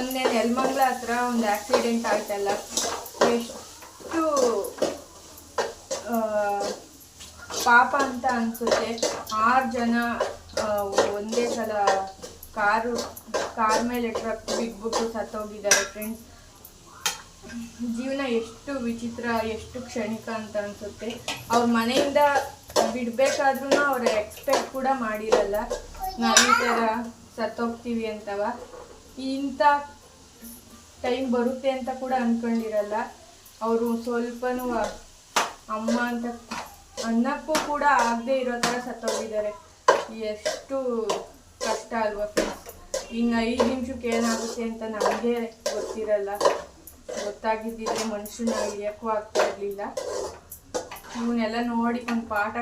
ಮೊನ್ನೆ ನೆಲಮಂಗಲ ಹತ್ರ ಒಂದು ಆಕ್ಸಿಡೆಂಟ್ ಆಯ್ತಲ್ಲ, ಎಷ್ಟು ಪಾಪ ಅಂತ ಅನಿಸುತ್ತೆ. 6 ಜನ ಒಂದೇ ಸಲ ಕಾರ್ ಮೇಲೆ ಟ್ರಕ್ ಬಿದ್ಬಿಟ್ಟು ಸತ್ತೋಗಿದ್ದಾರೆ ಫ್ರೆಂಡ್ಸ್. ಜೀವನ ಎಷ್ಟು ವಿಚಿತ್ರ, ಎಷ್ಟು ಕ್ಷಣಿಕ ಅಂತ ಅನಿಸುತ್ತೆ. ಅವ್ರ ಮನೆಯಿಂದ ಬಿಡಬೇಕಾದ್ರೂ ಅವ್ರು ಎಕ್ಸ್ಪೆಕ್ಟ್ ಕೂಡ ಮಾಡಿರಲ್ಲ ನಾವು ಈ ಥರ ಸತ್ತೋಗ್ತೀವಿ ಅಂತವ. ಇಂಥ ಟೈಮ್ ಬರುತ್ತೆ ಅಂತ ಕೂಡ ಅಂದ್ಕೊಂಡಿರಲ್ಲ. ಅವರು ಸ್ವಲ್ಪನೂ ಅಮ್ಮ ಅಂತ ಅನ್ನಕ್ಕೂ ಕೂಡ ಆಗದೆ ಇರೋ ಥರ ಸತ್ತೋಗಿದ್ದಾರೆ. ಎಷ್ಟು ಕಷ್ಟ ಅಲ್ವಾ ಫ್ರೆಂಡ್ಸ್. ಇನ್ನು 5 ನಿಮಿಷಕ್ಕೆ ಏನಾಗುತ್ತೆ ಅಂತ ನಮಗೆ ಗೊತ್ತಿರಲ್ಲ. ಗೊತ್ತಾಗಿದ್ದಿದ್ರೆ ಮನುಷ್ಯನ ಹಿಡಿಯೋಕ್ಕೂ ಆಗ್ತಾ ಇರಲಿಲ್ಲ. ಇವನ್ನೆಲ್ಲ ನೋಡಿ ಒಂದು ಪಾಠ